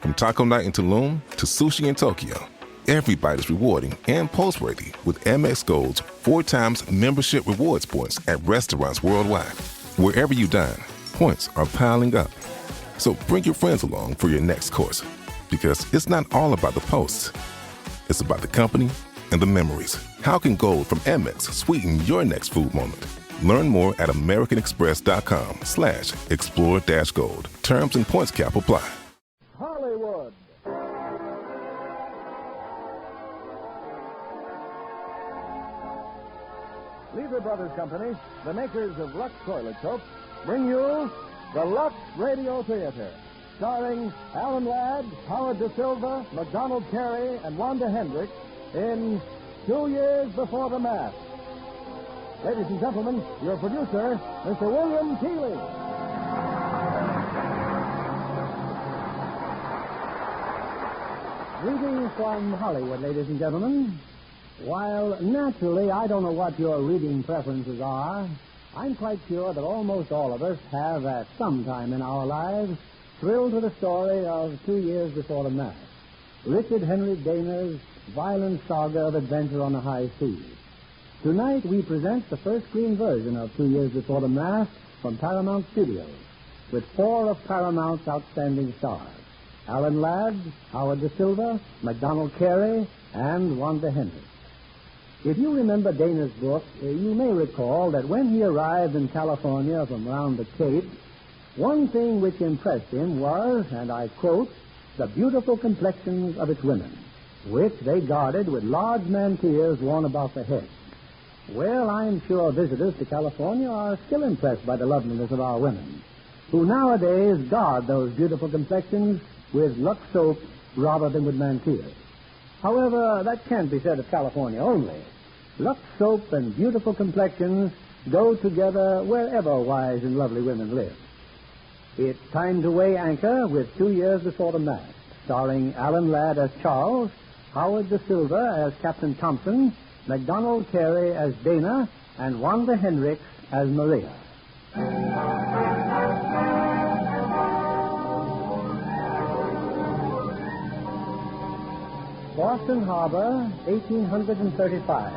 From taco night in Tulum to sushi in Tokyo, every bite is rewarding and post-worthy with Amex Gold's 4 times membership rewards points at restaurants worldwide. Wherever you dine, points are piling up. So bring your friends along for your next course, because it's not all about the posts. It's about the company and the memories. How can gold from Amex sweeten your next food moment? Learn more at americanexpress.com/explore-gold. Terms and points cap apply. Hollywood. Lever Brothers Company, the makers of Lux Toilet Soap, bring you the Lux Radio Theater, starring Alan Ladd, Howard De Silva, McDonald Carey, and Wanda Hendrix in 2 Years Before the Mast. Ladies and gentlemen, your producer, Mr. William Keighley. Greetings from Hollywood, ladies and gentlemen. While naturally I don't know what your reading preferences are, I'm quite sure that almost all of us have at some time in our lives thrilled to the story of 2 Years Before the Mast, Richard Henry Dana's violent saga of adventure on the high seas. Tonight we present the first screen version of 2 Years Before the Mast from Paramount Studios, with 4 of Paramount's outstanding stars: Alan Ladd, Howard De Silva, McDonald Carey, and Wanda Hendrix. If you remember Dana's book, you may recall that when he arrived in California from around the Cape, one thing which impressed him was, and I quote, the beautiful complexions of its women, which they guarded with large mantillas worn about the head. Well, I'm sure visitors to California are still impressed by the loveliness of our women, who nowadays guard those beautiful complexions with Lux soap rather than with mantillas. However, that can't be said of California only. Lux soap and beautiful complexions go together wherever wise and lovely women live. It's time to weigh anchor with 2 Years Before the Mast, starring Alan Ladd as Charles, Howard De Silva as Captain Thompson, McDonald Carey as Dana, and Wanda Hendrix as Maria. Boston Harbor, 1835.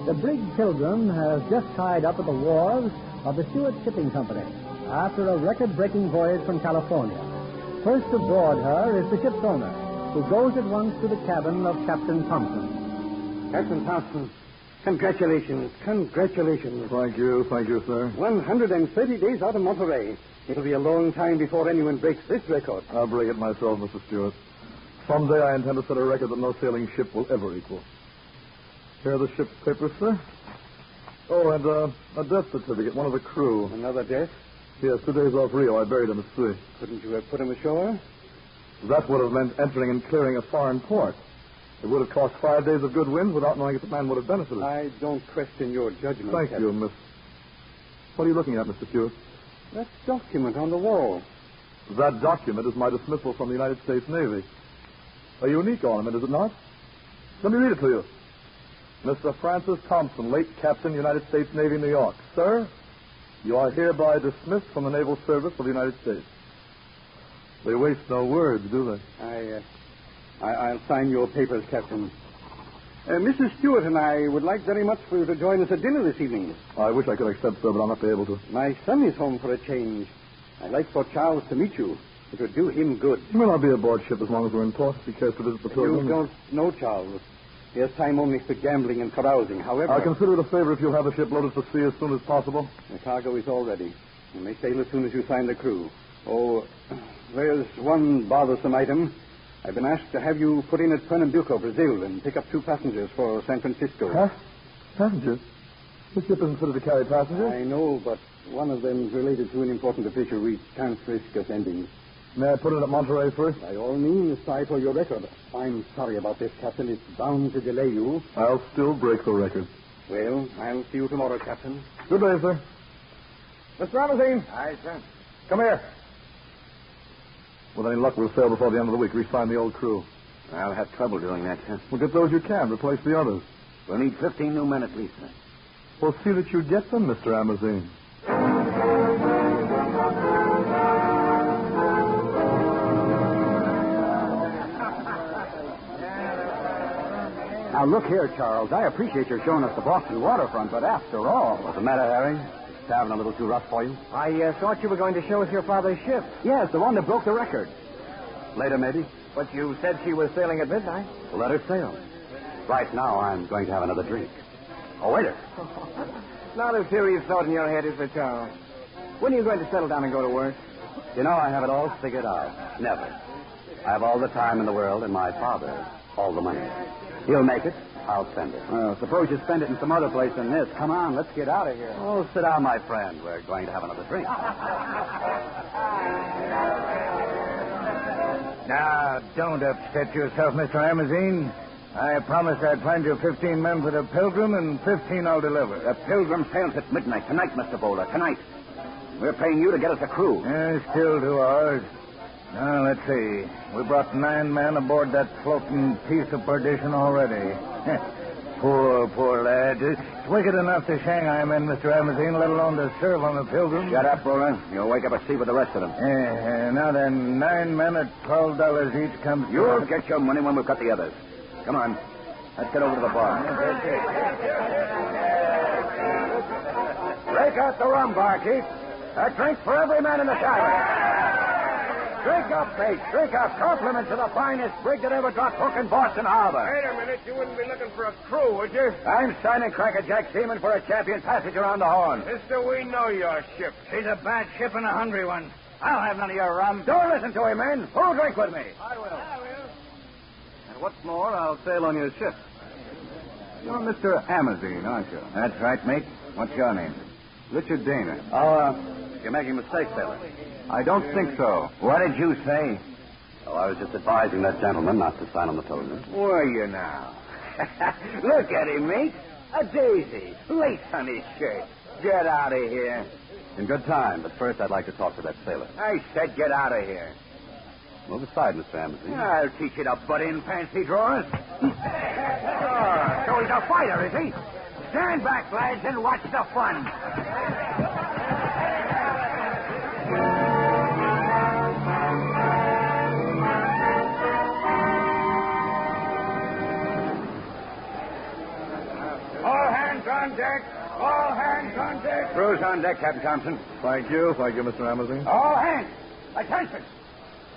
The brig Pilgrim has just tied up at the wharves of the Stewart Shipping Company after a record-breaking voyage from California. First aboard her is the ship's owner, who goes at once to the cabin of Captain Thompson. Captain Thompson, congratulations. Thank you, sir. 130 days out of Monterey. It'll be a long time before anyone breaks this record. I'll break it myself, Mr. Stewart. Someday I intend to set a record that no sailing ship will ever equal. Here are the ship's papers, sir. Oh, and a death certificate, one of the crew. Another death? Yes, 2 days off Rio. I buried him at sea. Couldn't you have put him ashore? That would have meant entering and clearing a foreign port. It would have cost 5 days of good winds without knowing if the man would have benefited. I don't question your judgment, Thank Captain. you, Miss. What are you looking at, Mr. Stewart? That document on the wall. That document is my dismissal from the United States Navy. A unique ornament, is it not? Let me read it to you. Mr. Francis Thompson, late Captain, United States Navy, New York. Sir, you are hereby dismissed from the Naval Service of the United States. They waste no words, do they? I'll sign your papers, Captain. Mrs. Stewart and I would like very much for you to join us at dinner this evening. I wish I could accept, sir, but I'll not be able to. My son is home for a change. I'd like for Charles to meet you. It would do him good. Well, I'll be aboard ship as long as we're in port. If he cares to visit the Pilgrim. You don't know Charles. He has time only for gambling and carousing. However, I'll consider it a favor if you'll have the ship loaded for sea as soon as possible. The cargo is all ready. You may sail as soon as you sign the crew. Oh, there's one bothersome item. I've been asked to have you put in at Pernambuco, Brazil, and pick up 2 passengers for San Francisco. Huh? Passengers? This ship isn't fitted to carry passengers. I know, but one of them's related to an important official we can't risk offending. May I put it at Monterey first? By all means, try for your record. I'm sorry about this, Captain. It's bound to delay you. I'll still break the record. Well, I'll see you tomorrow, Captain. Good day, sir. Mr. Ramazine. Aye, sir. Come here. With any luck, we'll sail before the end of the week. Re-sign the old crew. I'll have trouble doing that, sir. We'll get those you can. Replace the others. We'll need 15 new men at least, sir. We'll see that you get them, Mr. Amazine. Now, look here, Charles. I appreciate your showing us the Boston waterfront, but after all... What's the matter, Harry? Is tavern a little too rough for you? I thought you were going to show us your father's ship. Yes, the one that broke the record. Later, maybe. But you said she was sailing at midnight. We'll let her sail. Right now, I'm going to have another drink. Oh, waiter. Not a serious thought in your head, is there, Charles? When are you going to settle down and go to work? You know, I have it all figured out. Never. I have all the time in the world, and my father, all the money. He'll make it. I'll spend it. Well, suppose you spend it in some other place than this. Come on, let's get out of here. Oh, sit down, my friend. We're going to have another drink. Now, don't upset yourself, Mr. Amazine. I promised I'd find you 15 men for the Pilgrim, and 15 I'll deliver. The Pilgrim sails at midnight. Tonight, Mr. Bowler. Tonight. We're paying you to get us a crew. Still 2 hours. Now, let's see. We brought 9 men aboard that floating piece of perdition already. Poor lad. It's wicked enough to Shanghai men, Mr. Amazine, let alone to serve on the Pilgrim. Shut up, Bowler. You'll wake up a sea with the rest of them. Now then, 9 men at $12 each comes... You'll get your money when we've got the others. Come on. Let's get over to the bar. Break out the rum, barkeep. A drink for every man in the tavern. Drink up, mate. Drink up. Compliment to the finest brig that ever dropped hook in Boston Harbor. Wait a minute. You wouldn't be looking for a crew, would you? I'm signing Crackerjack Seaman for a champion passage around the Horn. Mister, we know your ship. She's a bad ship and a hungry one. I'll have none of your rum. Don't listen to him, men. Who'll drink with me? I will. And what's more, I'll sail on your ship. You're Mr. Amazine, aren't you? That's right, mate. What's your name? Richard Dana. You're making a mistake, sailor. I don't think so. What did you say? Oh, I was just advising that gentleman not to sign on the token. Were you now? Look at him, mate. A daisy. Lace on his shirt. Get out of here. In good time, but first I'd like to talk to that sailor. I said get out of here. Move aside, Mr. Amazine. I'll teach you to butt in, fancy drawers. So he's a fighter, is he? Stand back, lads, and watch the fun. All hands on deck. All hands on deck. Crews on deck, Captain Thompson. Thank you, Mr. Amazine. All hands. Attention.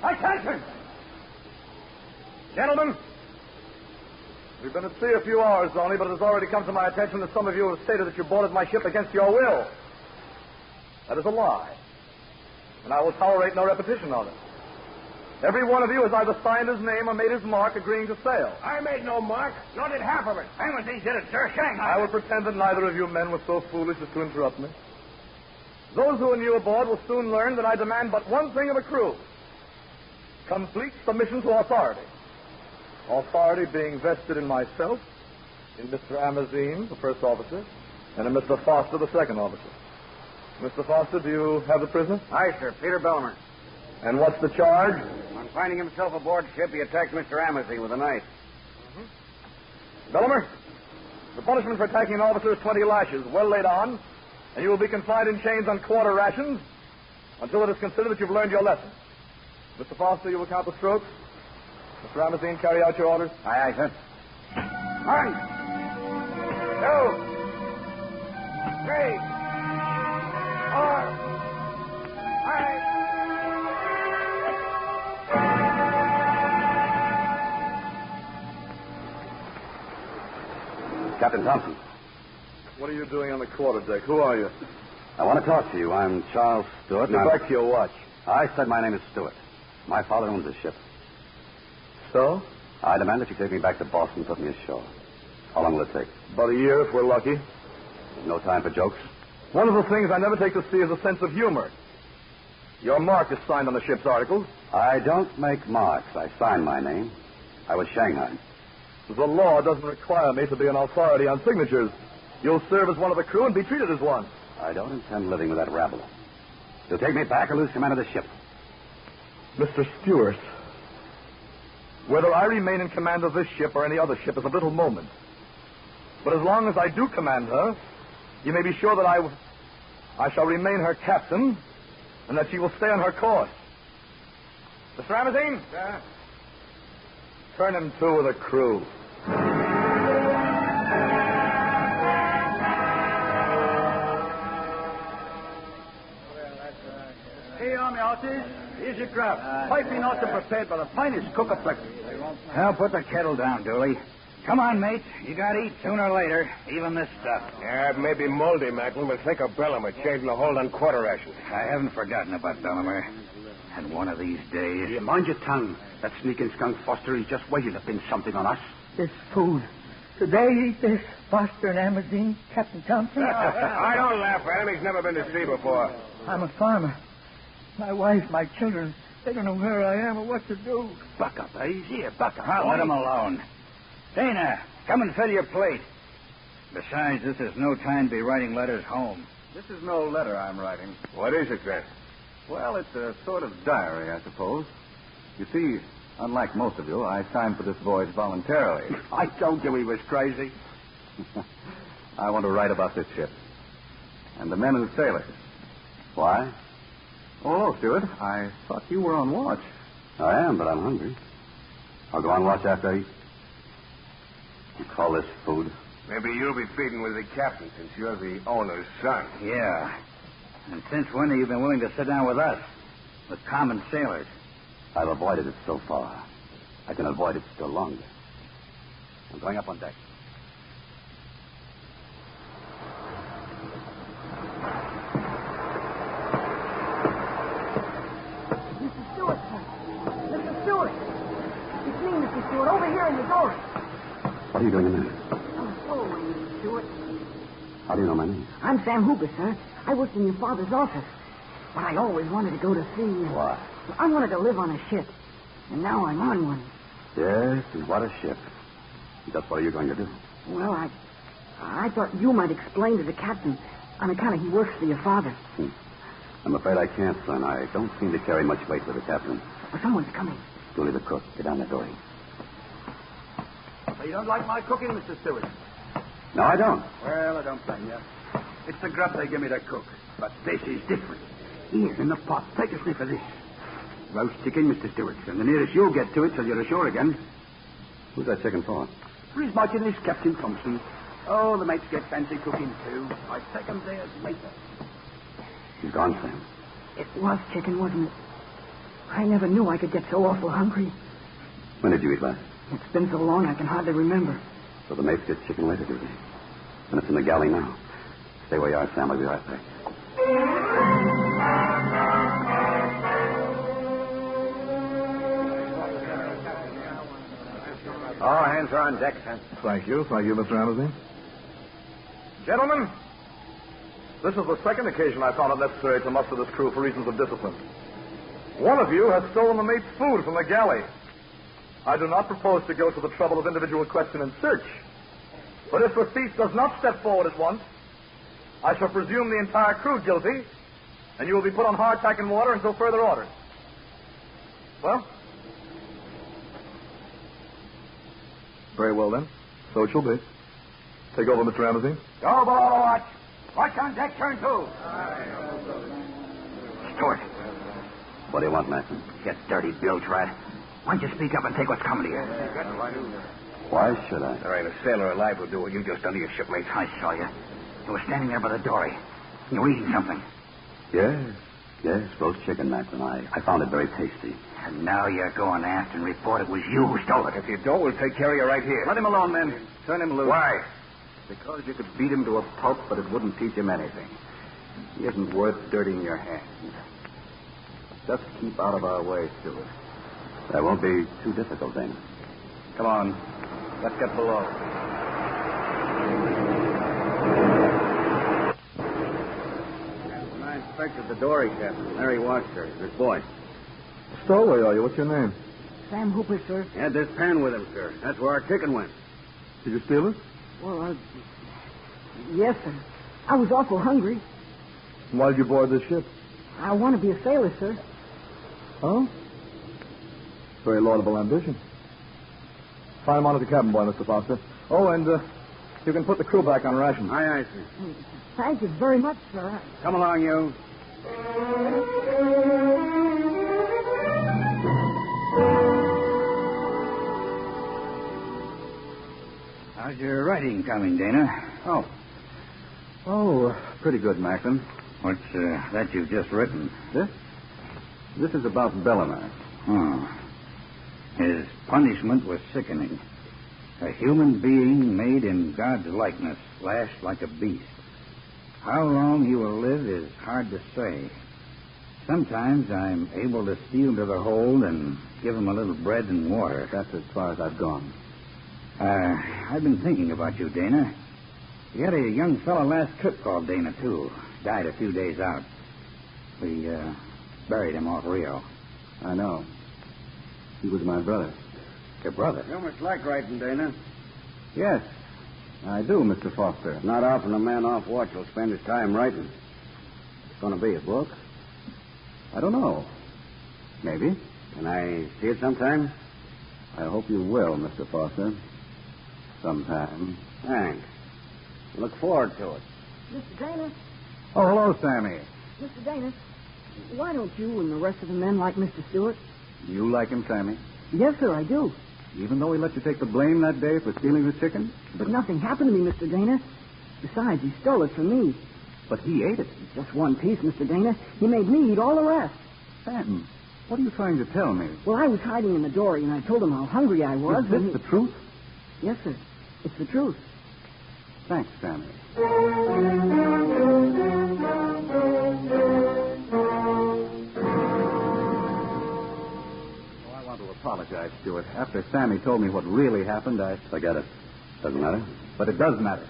Attention. Gentlemen, we've been at sea a few hours only, but it has already come to my attention that some of you have stated that you boarded my ship against your will. That is a lie, and I will tolerate no repetition of it. Every one of you has either signed his name or made his mark agreeing to sail. I made no mark, nor did half of it. Amazine did it, sir. Shanghai. I will pretend that neither of you men were so foolish as to interrupt me. Those who are new aboard will soon learn that I demand but one thing of a crew: complete submission to authority. Authority being vested in myself, in Mr. Amazine, the first officer, and in Mr. Foster, the second officer. Mr. Foster, do you have the prisoner? Aye, sir. Peter Belmer. And what's the charge? On finding himself aboard ship, he attacked Mr. Amazine with a knife. Belmer, the punishment for attacking an officer is 20 lashes, well laid on, and you will be confined in chains on quarter rations until it is considered that you've learned your lesson. Mr. Foster, you will count the strokes. Mr. Amazine, carry out your orders. Aye, aye, sir. 1, 2, 3, 4, 5. Captain Thompson. What are you doing on the quarterdeck? Who are you? I want to talk to you. I'm Charles Stewart. Get back to your watch. I said my name is Stewart. My father owns this ship. So? I demand that you take me back to Boston and put me ashore. How long will it take? About a year, if we're lucky. No time for jokes? One of the things I never take to sea is a sense of humor. Your mark is signed on the ship's articles. I don't make marks. I sign my name. I was Shanghai. The law doesn't require me to be an authority on signatures. You'll serve as one of the crew and be treated as one. I don't intend living with that rabble. You'll take me back or lose command of the ship. Mr. Stewart, whether I remain in command of this ship or any other ship is of little moment. But as long as I do command her, you may be sure that I shall remain her captain and that she will stay on her course. Mr. Amazine? Sir? Turn him to with a crew. bosses. Here's your grub. Piping awesome prepared by the finest cook afloat. I'll put the kettle down, Dooley. Come on, mate. You gotta eat sooner or later, even this stuff. Yeah, it may be moldy, Macklin, but think of Bellimer changing the hold on quarter rations. I haven't forgotten about Bellimer. And one of these days... You mind your tongue. That sneaking skunk Foster, he's just waiting to pin something on us. This food. Did they eat this Foster and Amazine, Captain Thompson? I don't laugh at him. He's never been to sea before. I'm a farmer. My wife, my children, they don't know where I am or what to do. Buck up, eh? He's here. Buck up. I'll let him alone. Dana, come and fill your plate. Besides, this is no time to be writing letters home. This is no letter I'm writing. What is it, then? Well, it's a sort of diary, I suppose. You see, unlike most of you, I signed for this voyage voluntarily. I told you he was crazy. I want to write about this ship. And the men and sailors. Why? Oh, hello, Stewart. I thought you were on watch. I am, but I'm hungry. I'll go on watch after I eat. You call this food? Maybe you'll be feeding with the captain since you're the owner's son. Yeah. And since when have you been willing to sit down with us? With common sailors? I've avoided it so far. I can avoid it still longer. I'm going up on deck. Mr. Stewart, sir. Mr. Stewart. It's me, Mr. Stewart, over here in the door. What are you doing in there? Oh, Mr. Stewart. How do you know my name? I'm Sam Hooper, sir. I worked in your father's office. But I always wanted to go to sea. What? I wanted to live on a ship. And now I'm on one. Yes, and what a ship. Just what are you going to do? Well, I thought you might explain to the captain on account of he works for your father. I'm afraid I can't, son. I don't seem to carry much weight with the captain. Well, someone's coming. Julie the cook. Get down that door. You don't like my cooking, Mr. Stewart? No, I don't. Well, I don't blame you. It's the grub they give me to cook. But this is different. Here, in the pot. Take a sniff of this. Roast chicken, Mr. Stewart. And the nearest you'll get to it till you're ashore again. Who's that chicken for? For his this Captain Thompson. Oh, the mates get fancy cooking, too. I take them there later. He's gone, Sam. It was chicken, wasn't it? I never knew I could get so awful hungry. When did you eat last? It's been so long I can hardly remember. So the mates get chicken later, do they? And it's in the galley now. Stay where you are, Sam. I'll be right back. All hands are on deck, sir. Thank you, Mr. Amazine. Gentlemen, this is the second occasion I found it necessary to muster this crew for reasons of discipline. One of you has stolen the mate's food from the galley. I do not propose to go to the trouble of individual question and search. But if the thief does not step forward at once, I shall presume the entire crew guilty, and you will be put on hardtack and water until further orders. Well? Very well, then. So it shall be. Take over, Mr. Amazine. Go below the watch. Watch on deck, turn to. Stewart. What do you want, Maxon? You dirty bilge rat. Why don't you speak up and take what's coming to you? Why should I? There ain't a sailor alive who'll do what you just done to your shipmates. I saw you. You were standing there by the dory. You were eating something. Yes, roast chicken, Maxon. I found it very tasty. And now you're going aft and report it was you who stole it. If you don't, we'll take care of you right here. Let him alone, men. Turn him loose. Why? Because you could beat him to a pulp, but it wouldn't teach him anything. He isn't worth dirtying your hands. Just keep out of our way, Stewart. That won't be too difficult, Dana. Come on. Let's get below. When I inspected the dory, Captain, there he was, sir. This boy. Stowaway, are you? What's your name? Sam Hooper, sir. He had this pan with him, sir. That's where our chicken went. Did you steal it? Well, yes, sir. I was awful hungry. Why did you board this ship? I want to be a sailor, sir. Oh? Very laudable ambition. Find him on as a cabin boy, Mr. Foster. Oh, and you can put the crew back on ration. Aye, sir. Thank you very much, sir. Come along, you. How's your writing coming, Dana? Oh, pretty good, Maxon. What's that you've just written? This? This is about Bellamar. Oh. His punishment was sickening. A human being made in God's likeness, lashed like a beast. How long he will live is hard to say. Sometimes I'm able to steal to the hold and give him a little bread and water. That's as far as I've gone. I've been thinking about you, Dana. We had a young fellow last trip called Dana, too. Died a few days out. We buried him off Rio. I know. He was my brother. Your brother? You must like writing, Dana. Yes, I do, Mr. Foster. Not often a man off watch will spend his time writing. It's going to be a book. I don't know. Maybe. Can I see it sometime? I hope you will, Mr. Foster. Sometime. Thanks. I look forward to it. Mr. Dana, Oh, hello, Sammy. Mr. Dana, why don't you and the rest of the men like Mr. Stewart? You like him, Sammy? Yes, sir, I do. Even though he let you take the blame that day for stealing the chicken? But nothing happened to me, Mr. Dana. Besides, he stole it from me. But he ate it. Just one piece, Mr. Dana. He made me eat all the rest. Sam, what are you trying to tell me? Well, I was hiding in the dory, and I told him how hungry I was. Is this the truth? Yes, sir. It's the truth. Thanks, Sammy. I want to apologize, Stewart. After Sammy told me what really happened, I... Forget it. Doesn't matter. But it does matter.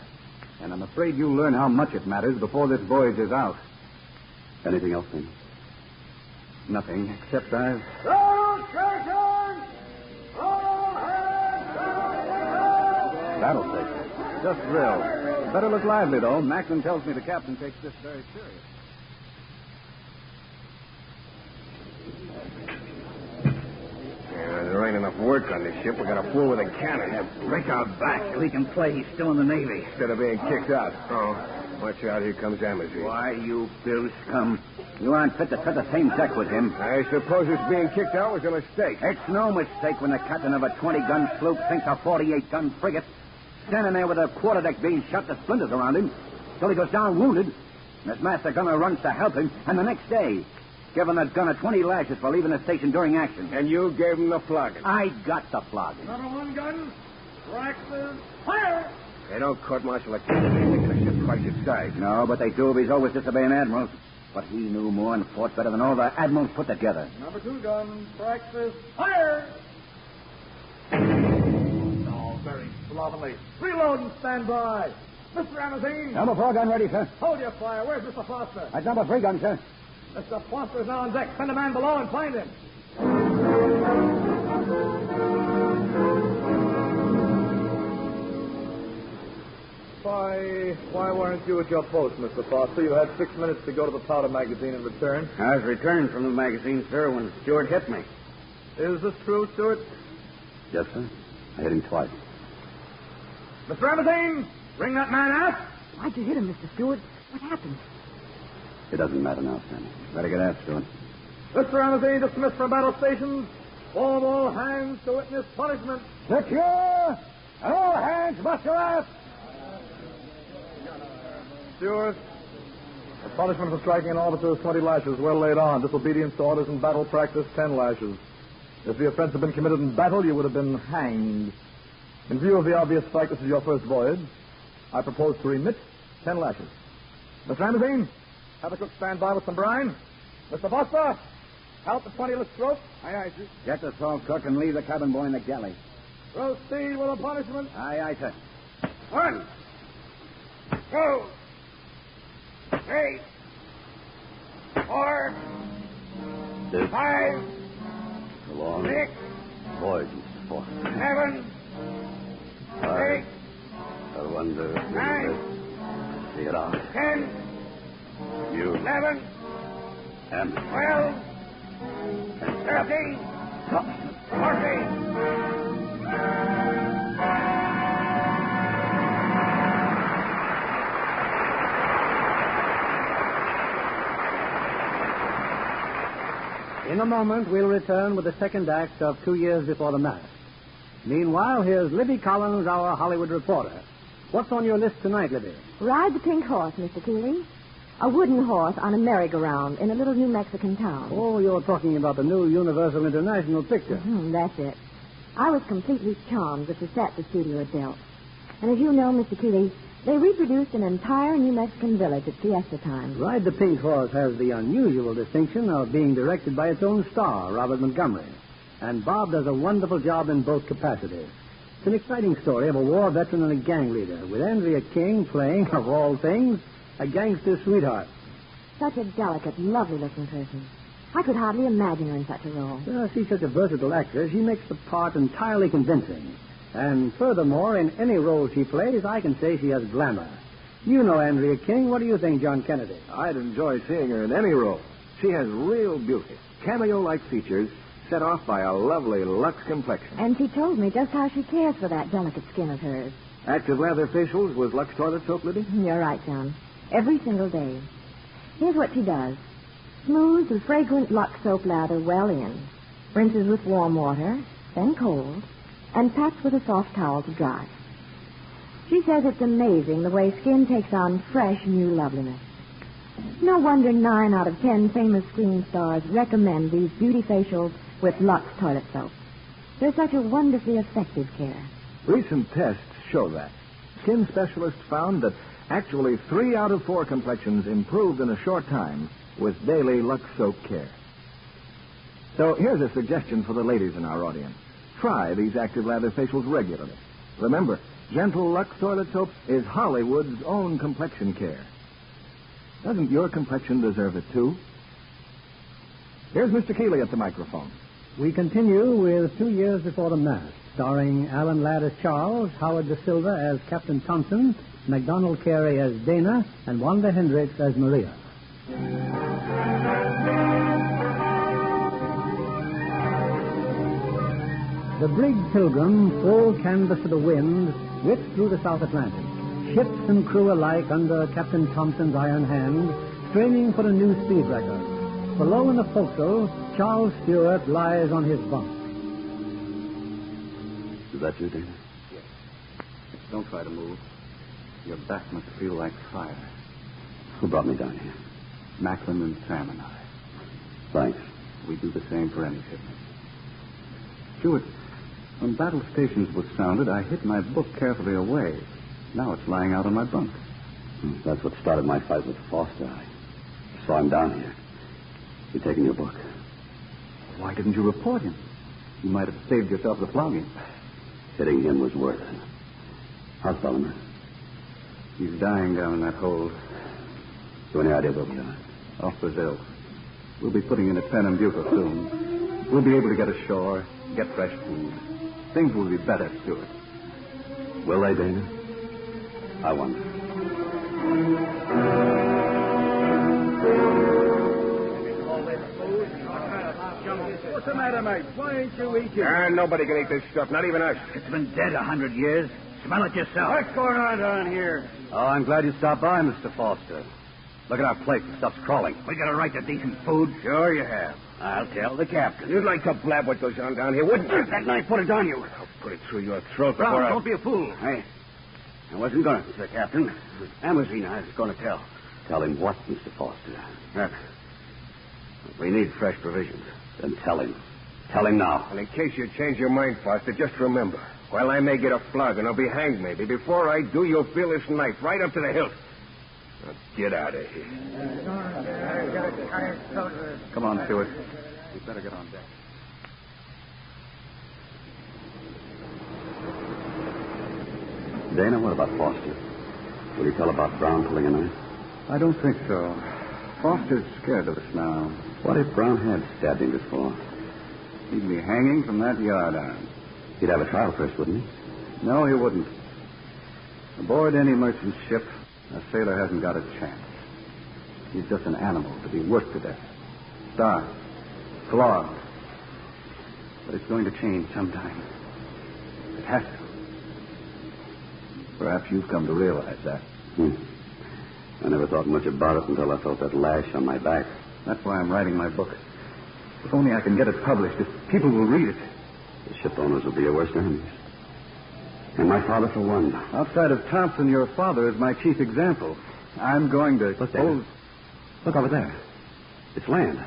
And I'm afraid you'll learn how much it matters before this voyage is out. Anything else, then? Nothing, except I've... Battle station. Just drilled. Better look lively, though. Macklin tells me the captain takes this very serious. There ain't enough work on this ship. We got a fool with a cannon. Break our back so he can play. He's still in the Navy. Instead of being kicked out. Oh, watch out. Here comes Amazon. Why, you Bill scum. You aren't fit to cut the same deck with him. I suppose this being kicked out was a mistake. It's no mistake when the captain of a 20-gun sloop sinks a 48-gun frigate, standing there with a quarterdeck being shot to splinters around him, till he goes down wounded, and his master gunner runs to help him, and the next day, giving that gunner 20 lashes for leaving the station during action. And you gave him the flogging. I got the flogging. Number one gun, Braxton, fire! They don't court-martial a captain anything in a ship twice its size. No, but they do if he's always disobeying admirals. But he knew more and fought better than all the admirals put together. Number two gun, Braxton, fire! Oh, very slovenly. Reload and stand by. Mr. Amazon. Number 4 gun ready, sir. Hold your fire. Where's Mr. Foster? That's number 3 gun, sir. Mr. Foster's now on deck. Send a man below and find him. Why weren't you at your post, Mr. Foster? You had 6 minutes to go to the powder magazine and return. I was returning from the magazine, sir, when Stewart hit me. Is this true, Stewart? Yes, sir. I hit him twice. Mr. Amazon, bring that man out. Why'd you hit him, Mr. Stewart? What happened? It doesn't matter now, Sammy. Better get out, Stewart. Mr. Amazon, dismissed from battle stations. Form all hands to witness punishment. Secure! And all hands muster out! Stewart, the punishment for striking an officer is 20 lashes, well laid on. Disobedience to orders in battle practice, 10 lashes. If the offense had been committed in battle, you would have been hanged. In view of the obvious fact this is your first voyage, I propose to remit 10 lashes. Mr. Amazon, have the cook stand by with some brine. Mr. Foster, count the 20 stroke. Aye, sir. Get the salt cook and leave the cabin boy in the galley. Proceed with the punishment. Aye, sir. 1, 2, 3, 4, 5, So long. 6, Voyage, Mr. Foster. 7, 8, I wonder if you 9, see it out. 10, You 11, and 12, 13, 14. In a moment, we'll return with the second act of 2 Years Before the Mast. Meanwhile, here's Libby Collins, our Hollywood reporter. What's on your list tonight, Libby? Ride the pink horse, Mr. Keeley. A wooden horse on a merry-go-round in a little New Mexican town. Oh, you're talking about the new Universal International picture. That's it. I was completely charmed with the set the studio had built. And as you know, Mr. Keeley, they reproduced an entire New Mexican village at fiesta time. Ride the Pink Horse has the unusual distinction of being directed by its own star, Robert Montgomery. And Bob does a wonderful job in both capacities. It's an exciting story of a war veteran and a gang leader, with Andrea King playing, of all things, a gangster sweetheart. Such a delicate, lovely-looking person. I could hardly imagine her in such a role. Well, she's such a versatile actress, she makes the part entirely convincing. And furthermore, in any role she plays, I can say she has glamour. You know Andrea King. What do you think, John Kennedy? I'd enjoy seeing her in any role. She has real beauty, cameo-like features, set off by a lovely Lux complexion. And she told me just how she cares for that delicate skin of hers. Active lather facials with Lux toilet soap, Liddy? You're right, John. Every single day. Here's what she does. Smooths the fragrant Lux soap lather well in, rinses with warm water, then cold, and pats with a soft towel to dry. She says it's amazing the way skin takes on fresh, new loveliness. No wonder 9 out of 10 famous screen stars recommend these beauty facials with Lux toilet soap. They're such a wonderfully effective care. Recent tests show that. Skin specialists found that actually 3 out of 4 complexions improved in a short time with daily Lux soap care. So here's a suggestion for the ladies in our audience. Try these active lather facials regularly. Remember, gentle Lux toilet soap is Hollywood's own complexion care. Doesn't your complexion deserve it, too? Here's Mr. Keeley at the microphone. We continue with 2 Years Before the Mast, starring Alan Ladd as Charles, Howard De Silva as Captain Thompson, McDonald Carey as Dana, and Wanda Hendrix as Maria. The brig Pilgrim, full canvas to the wind, whipped through the South Atlantic. Ships and crew alike under Captain Thompson's iron hand, straining for a new speed record. Below in the forecastle, Charles Stewart lies on his bunk. Is that you, Dana? Yes. Don't try to move. Your back must feel like fire. Who brought me down here? Macklin and Sam and I. Thanks. We do the same for any shipment. Stewart, when battle stations was sounded, I hid my book carefully away. Now it's lying out on my bunk. That's what started my fight with Foster. I saw him down here. He'd taken your book. Why didn't you report him? You might have saved yourself the flogging. Hitting him was worth it. How's Bellamere? He's dying down in that hold. You any idea where we are? Off Brazil. We'll be putting in at Pernambuco soon. We'll be able to get ashore, get fresh food. Things will be better, Stewart. Will they, Dana? I wonder. What's the matter, mate? Why ain't you eating? Nobody can eat this stuff, not even us. It's been dead 100 years. Smell it yourself. What's going on down here? Oh, I'm glad you stopped by, Mr. Foster. Look at our plate. The stuff's crawling. We got a right to decent food. Sure you have. I'll tell the captain. You'd like to blab what goes on down here, wouldn't you? That knife, put it on you. I'll put it through your throat Brown, before I... don't be a fool. Hey, I wasn't going to, Sir Captain. Amazina I was going to tell. Tell him what, Mr. Foster? That we need fresh provisions. Then tell him. Tell him now. And in case you change your mind, Foster, just remember, while I may get a flogging or be hanged maybe, before I do, you'll feel this knife right up to the hilt. Now, get out of here. Come on, Stewart. We'd better get on deck. Dana, what about Foster? Will you tell about Brown pulling a knife? I don't think so. Foster's scared of us now. What if Brown had stabbed him before? He'd be hanging from that yardarm. He'd have a trial first, wouldn't he? No, he wouldn't. Aboard any merchant ship, a sailor hasn't got a chance. He's just an animal to be worked to death. Starved. Flogged. But it's going to change sometime. It has to. Perhaps you've come to realize that. I never thought much about it until I felt that lash on my back. That's why I'm writing my book. If only I can get it published, if people will read it. The ship owners will be your worst enemies. And my father, for one. Outside of Thompson, your father is my chief example. I'm going to... Look, David, Look over there. It's land.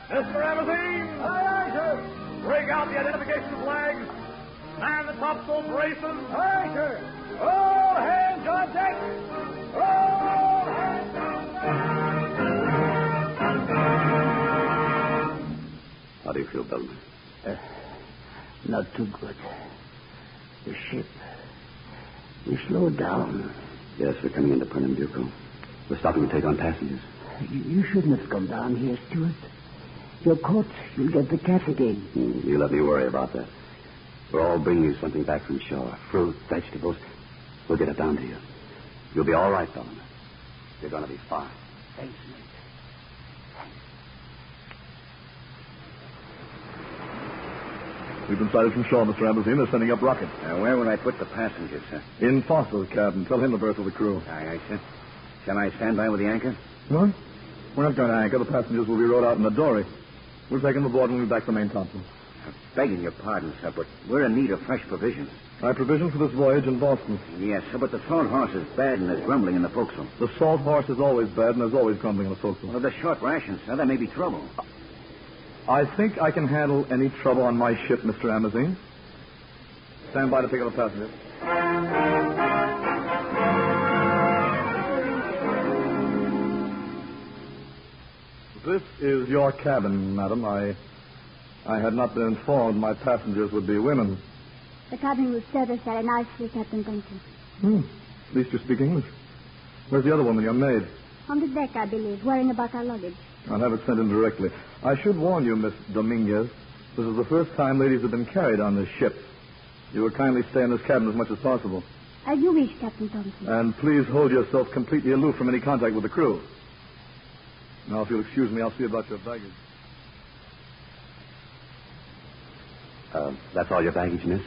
Mr. Amazine! Aye, sir. Break out the identification flags. Man the topsail braces. Aye, sir. All hands on deck. All hands on deck. How do you feel, Bellman? Not too good. The ship. We slowed down. Yes, we're coming into Pernambuco. We're stopping to take on passengers. You shouldn't have come down here, Stewart. You're caught. You'll get the cat again. You let me worry about that. We're all bringing you something back from shore. Fruit, vegetables. We'll get it down to you. You'll be all right, Bellman. You're going to be fine. Thanks, mate. We've been sighted from shore, Mr. Amazine. They're sending up rockets. Where will I put the passengers, sir? In Foster's cabin. Tell him the berth of the crew. Aye, sir. Shall I stand by with the anchor? What? We're not going to anchor. The passengers will be rowed out in the dory. We'll take them aboard when we're back to the main topsail. Begging your pardon, sir, but we're in need of fresh provisions. I have provisions for this voyage in Boston. Yes, sir, but the salt horse is bad and there's grumbling in the forecastle. The salt horse is always bad and there's always grumbling in the forecastle. Well, if there's short rations, sir, there may be trouble. I think I can handle any trouble on my ship, Mr. Amazine. Stand by to pick up the passengers. This is your cabin, madam. I had not been informed my passengers would be women. The cabin will serve us very nicely, Captain Thompson. At least you speak English. Where's the other woman, your maid? On the deck, I believe, worrying about our luggage. I'll have it sent in directly. I should warn you, Miss Dominguez, this is the first time ladies have been carried on this ship. You will kindly stay in this cabin as much as possible. As you wish, Captain Thompson. And please hold yourself completely aloof from any contact with the crew. Now, if you'll excuse me, I'll see about your baggage. That's all your baggage, miss?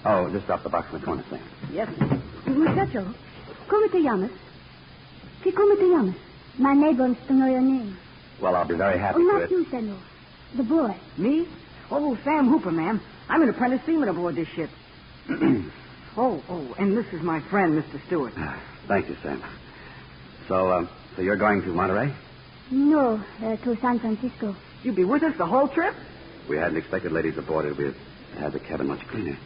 Oh, just drop the box in the corner, Sam. Yes. Muchacho, ¿cómo te llamas? Sí, ¿cómo te llamas? My neighbor wants to know your name. Well, I'll be very happy to. Not you, senor. The boy. Me? Oh, Sam Hooper, ma'am. I'm an apprentice seaman aboard this ship. Oh, and this is my friend, Mr. Stewart. Thank you, Sam. So you're going to Monterey? No, to San Francisco. You'll be with us the whole trip? We hadn't expected ladies aboard it. We'd had the cabin much cleaner.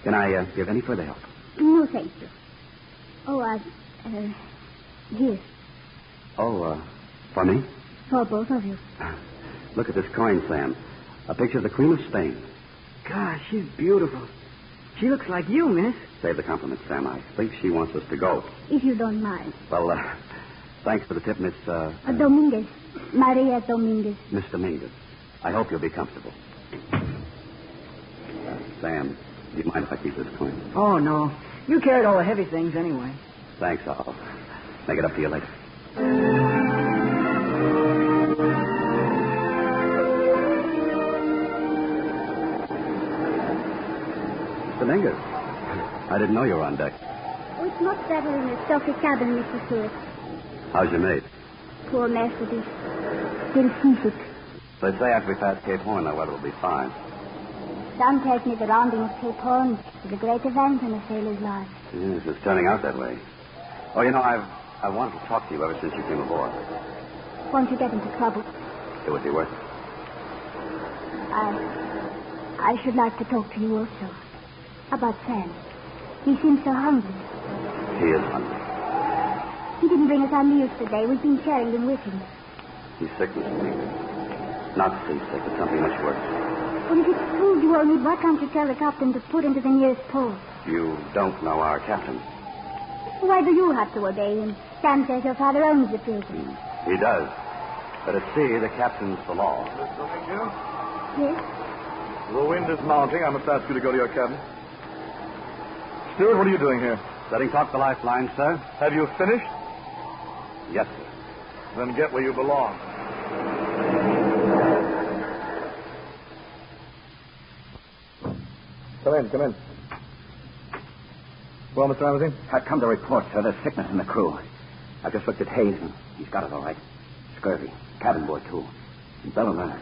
Can I give any further help? No, thank you. Oh, here. Oh, for me? For both of you. Look at this coin, Sam. A picture of the Queen of Spain. Gosh, she's beautiful. She looks like you, miss. Save the compliment, Sam. I think she wants us to go. If you don't mind. Well, thanks for the tip, Miss... Dominguez. Maria Dominguez. Miss Dominguez. I hope you'll be comfortable. Sam, do you mind if I keep this coin? Oh, no. You carried all the heavy things anyway. Thanks. I'll make it up to you later. Dominguez, I didn't know you were on deck. Oh, it's much better in the stuffy cabin, Mr. Stewart. How's your maid? Poor Mercedes. Still seasick. They say after we pass Cape Horn, the weather will be fine. Some tells me the rounding of Cape Horn is a great event in a sailor's life. Yes, it's turning out that way. Oh, you know, I've wanted to talk to you ever since you came aboard. Won't you get into trouble? It would be worth it. I should like to talk to you also. About Sam. He seems so hungry. He is hungry. He didn't bring us our meals today. We've been sharing them with him. He's sick, Mr. Dominguez. Not seasick, but something much worse. Well, if it's food you all need, why can't you tell the captain to put him to the nearest port? You don't know our captain. Why do you have to obey him? Sam says your father owns the Pilgrim. He does. But at sea, the captain's the law. Miss Dominguez? Yes? The wind is mounting. I must ask you to go to your cabin. Stewart, what are you doing here? Setting taut the lifeline, sir. Have you finished? Yes, sir. Then get where you belong. Come in. Well, Mr. Amazine? I've come to report, sir. There's sickness in the crew. I just looked at Hayes, and he's got it all right. Scurvy. Cabin boy, too. And Bellamer's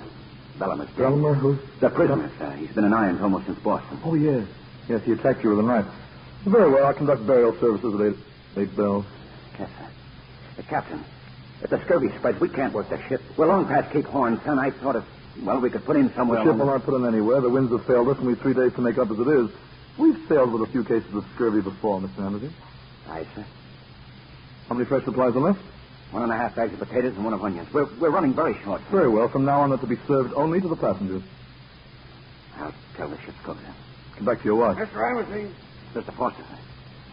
dead. Belmer, who's... The prisoner, sir. He's been in irons almost since Boston. Oh, yes. Yes, he attacked you with a knife. Very well, I'll conduct burial services at 8 bells. Yes, sir. Captain, if the scurvy spreads, we can't work the ship. We're long past Cape Horn, son. I thought we could put in somewhere. The ship will not put in anywhere. The winds have failed us, and we've 3 days to make up as it is. We've sailed with a few cases of scurvy before, Mr. Anderson. Aye, sir. How many fresh supplies are left? 1.5 bags of potatoes and 1 of onions. We're running very short. Sir. Very well. From now on, they're to be served only to the passengers. I'll tell the ship's cook, sir. Come back to your watch. Mr. Emerson. Mr. Foster, sir.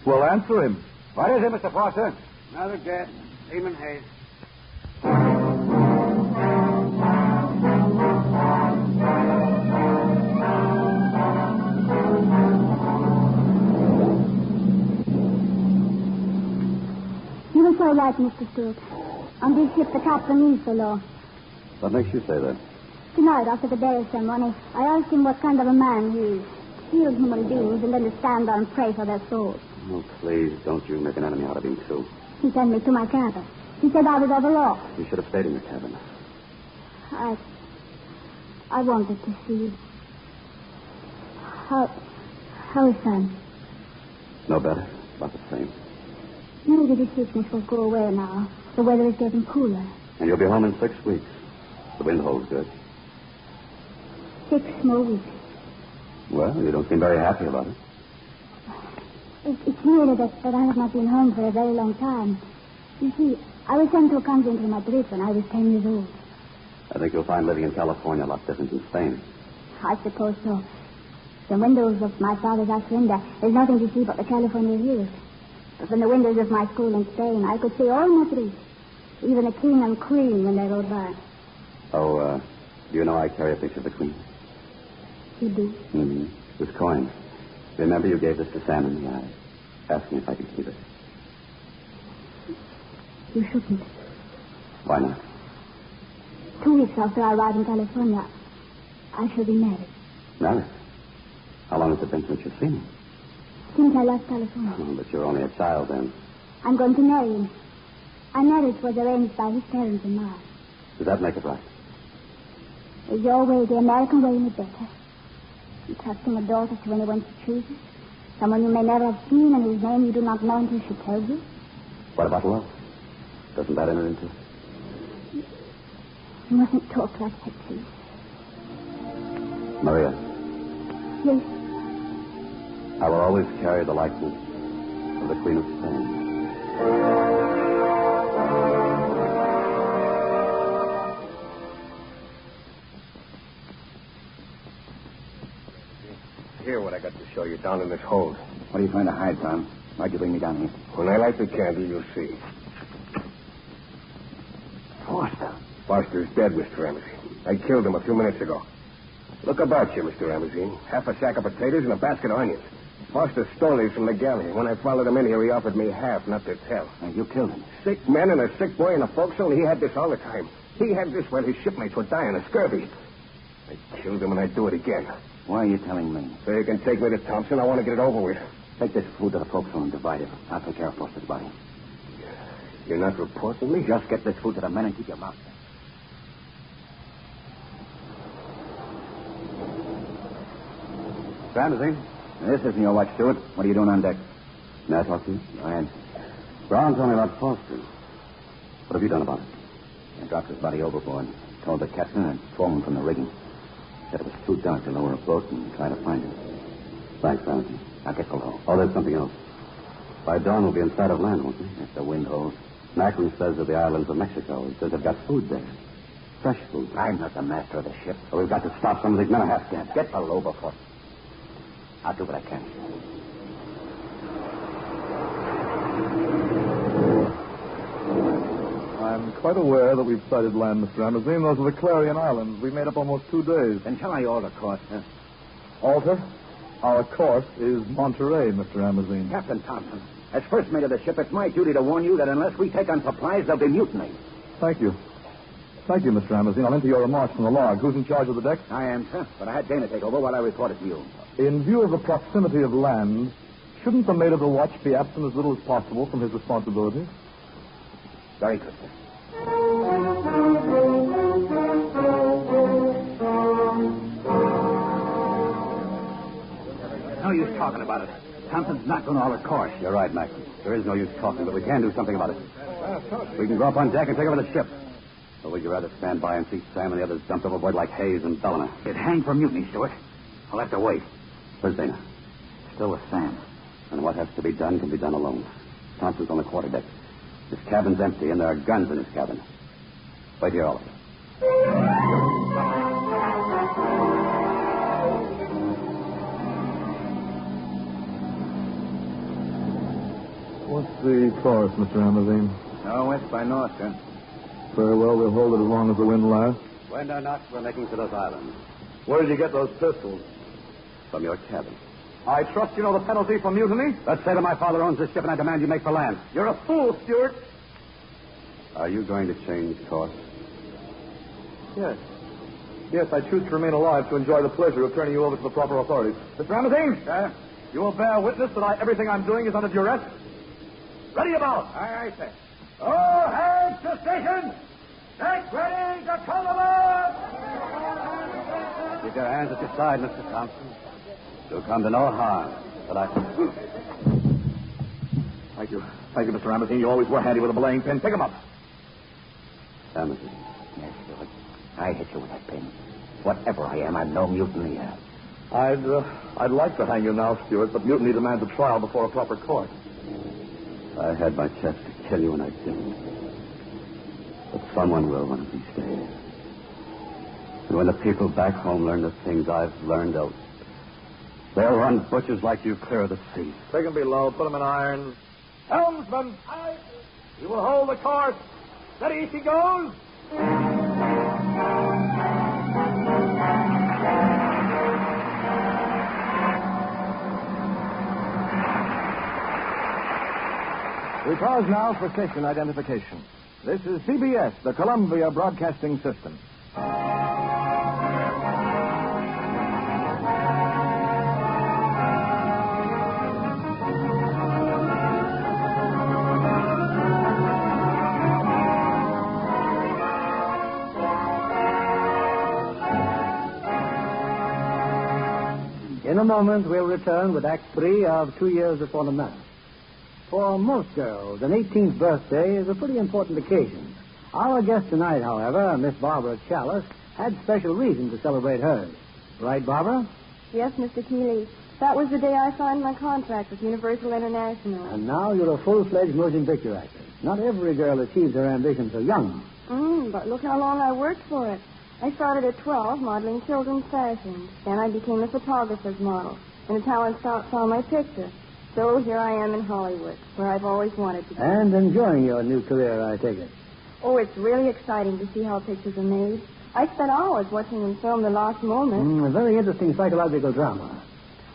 Well, answer him. What is it, Mr. Foster? Another dead. Seaman Hayes. You were so right, Mr. Stewart. On this ship, the captain is the law. What makes you say that? Tonight, after the burial ceremony, I asked him what kind of a man he is. Heal human beings and then to stand there and pray for their souls. Oh, please, don't you make an enemy out of him, too. He sent me to my cabin. He said I was over law. You should have stayed in your cabin. I wanted to see you. How is Sam? No better. About the same. Maybe the sickness will go away now. The weather is getting cooler. And you'll be home in 6 weeks. The wind holds good. 6 more weeks. Well, you don't seem very happy about it. It's merely that I have not been home for a very long time. You see, I was sent to a convent in Madrid when I was 10 years old. I think you'll find living in California a lot different than Spain. I suppose so. The windows of my father's hacienda, there's nothing to see but the California hills. But from the windows of my school in Spain, I could see all Madrid, even the king and queen when they rode by. Oh, do you know I carry a picture of the queen? You do? Mm-hmm. It was coined. Remember you gave this to Sam in the eye. Ask me if I can keep it. You shouldn't. Why not? 2 weeks after I arrived in California, I shall be married. Married? How long has it been since you've seen him? Since I left California. Oh, but you're only a child then. I'm going to marry him. Our marriage was arranged by his parents and mine. Does that make it right? Is your way the American way any better? Entrusting a daughter to anyone she chooses? Someone you may never have seen and whose name you do not know until she tells you? What about love? Doesn't that enter into it? You mustn't talk like that, please. Maria. Yes. I will always carry the likeness of the Queen of Spain. Here, what I got to show you down in this hold. What are you trying to hide, Tom? Why'd you bring me down here? When I light the candle, you'll see. Foster. Foster's dead, Mr. Ramsey. I killed him a few minutes ago. Look about you, Mr. Ramsey. Half a sack of potatoes and a basket of onions. Foster stole these from the galley. When I followed him in here, he offered me half, not to tell. And you killed him? 6 men and a sick boy in the forecastle, and he had this all the time. He had this while his shipmates were dying of scurvy. I killed him, and I'd do it again. Why are you telling me? So you can take me to Thompson. I want to get it over with. Take this food to the forecastle and divide it. I'll take care of Foster's body. You're not reporting me? Just get this food to the men and keep your mouth shut. Ramsey, this isn't your watch, Stewart. What are you doing on deck? May I talk to you? Go ahead. Brown told me about Foster. What have you done about it? I dropped his body overboard. Told the captain and foreman from the rigging. Said it was too dark to lower a boat and try to find him. Thanks, Ramsey. I'll get below. Oh, there's something else. By dawn, we'll be in sight of land, won't we? If the wind holds. Macklin says of the islands of Mexico. He says they've got food there. Fresh food. I'm not the master of the ship. So we've got to stop some of these men half dead. Get below before. I'll do what I can. I'm quite aware that we've sighted land, Mr. Amazine. Those are the Clarion Islands. We've made up almost 2 days. Then shall I alter course, sir? Alter? Our course is Monterey, Mr. Amazine. Captain Thompson, as first mate of the ship, it's my duty to warn you that unless we take on supplies, there'll be mutiny. Thank you. Thank you, Mr. Amazine. I'll enter your remarks from the log. Who's in charge of the deck? I am, sir. But I had Dana take over while I reported to you. In view of the proximity of land, shouldn't the mate of the watch be absent as little as possible from his responsibilities? Very good, sir. No use talking about it. Thompson's not going to alter course. You're right, Mac. There is no use talking, but we can do something about it. We can go up on deck and take over the ship. Or would you rather stand by and see Sam and the others dumped overboard like Hayes and Bellamy? It'd hang for mutiny, Stewart. I'll have to wait. Where's Dana? Still with Sam. And what has to be done can be done alone. Thompson's on the quarterdeck. This cabin's empty, and there are guns in this cabin. Wait here, all of you. What's the course, Mr. Amazine? West by north, sir. Very well, we'll hold it as long as the wind lasts. Wind or not, we're making for those islands. Where did you get those pistols? From your cabin. I trust you know the penalty for mutiny? Let's say that my father owns this ship, and I demand you make for land. You're a fool, Stewart. Are you going to change course? Yes. Yes, I choose to remain alive to enjoy the pleasure of turning you over to the proper authorities. Mr. Amazine? Sir? You will bear witness that everything I'm doing is under duress? Ready about. Aye, sir. All hands to station! Get ready to come aboard! Keep your hands at your side, Mr. Thompson. You'll come to no harm. But Thank you. Thank you, Mr. Amazine. You always were handy with a belaying pin. Pick him up. Amazine. Yes, Stewart. I hit you with that pin. Whatever I am, I'm no mutineer. I'd like to hang you now, Stewart, but mutiny demands a trial before a proper court. I had my chance to kill you and I didn't. But someone will one of these days. And when the people back home learn the things I've learned, they'll run butchers like you clear of the sea. Take him below. Put him in irons. Helmsman! You will hold the course. Steady, she goes. We pause now for station identification. This is CBS, the Columbia Broadcasting System. In a moment, we'll return with Act 3 of 2 Years Before the Mast. For most girls, an 18th birthday is a pretty important occasion. Our guest tonight, however, Miss Barbara Chalice, had special reason to celebrate hers. Right, Barbara? Yes, Mr. Keeley. That was the day I signed my contract with Universal International. And now you're a full-fledged motion picture actress. Not every girl achieves her ambition so young. But look how long I worked for it. I started at 12 modeling children's fashions. Then I became a photographer's model. And the talent scout saw my picture. So here I am in Hollywood, where I've always wanted to be. And enjoying your new career, I take it. Oh, it's really exciting to see how pictures are made. I spent hours watching them film The Lost Moment. A very interesting psychological drama.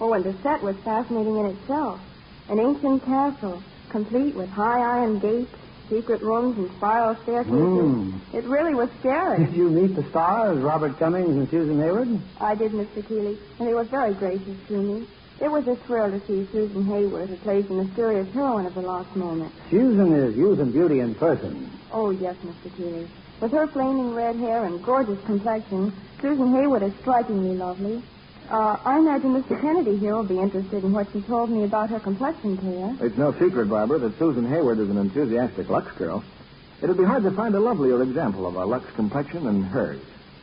Oh, and the set was fascinating in itself. An ancient castle, complete with high iron gates, secret rooms, and spiral staircases. It really was scary. Did you meet the stars, Robert Cummings and Susan Hayward? I did, Mr. Keeley, and they were very gracious to me. It was a thrill to see Susan Hayward, who plays the mysterious heroine of The Lost Moment. Susan is youth and beauty in person. Oh, yes, Mr. Keeley. With her flaming red hair and gorgeous complexion, Susan Hayward is strikingly lovely. I imagine Mr. Kennedy here will be interested in what she told me about her complexion care. It's no secret, Barbara, that Susan Hayward is an enthusiastic Lux girl. It'd be hard to find a lovelier example of a Lux complexion than hers.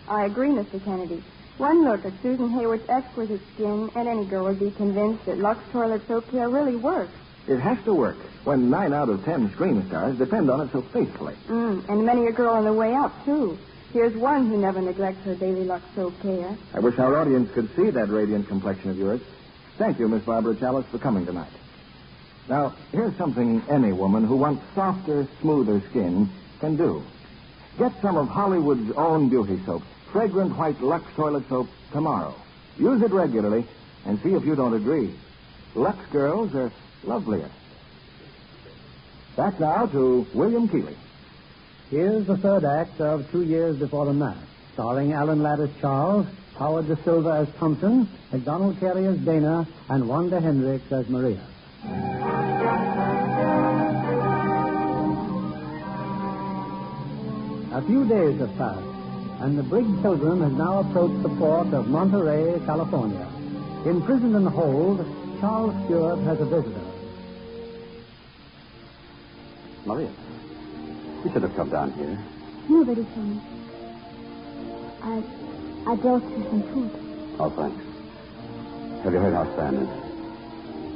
I agree, Mr. Kennedy. One look at Susan Hayward's exquisite skin, and any girl would be convinced that Lux toilet soap care really works. It has to work when 9 out of 10 screen stars depend on it so faithfully. And many a girl on the way up, too. Here's one who never neglects her daily Lux soap care. I wish our audience could see that radiant complexion of yours. Thank you, Miss Barbara Chalice, for coming tonight. Now, here's something any woman who wants softer, smoother skin can do. Get some of Hollywood's own beauty soap, fragrant white Lux toilet soap, tomorrow. Use it regularly and see if you don't agree. Lux girls are lovelier. Back now to William Keeley. Here's the third act of 2 Years Before the Mast, starring Alan Ladd as Charles, Howard De Silva as Thompson, McDonald Carey as Dana, and Wanda Hendrix as Maria. A few days have passed, and the brig Pilgrim has now approached the port of Monterey, California. Imprisoned in the hold, Charles Stewart has a visitor. Maria, you should have come down here. Nobody came. I brought you some food. Oh, thanks. Have you heard how Stan is?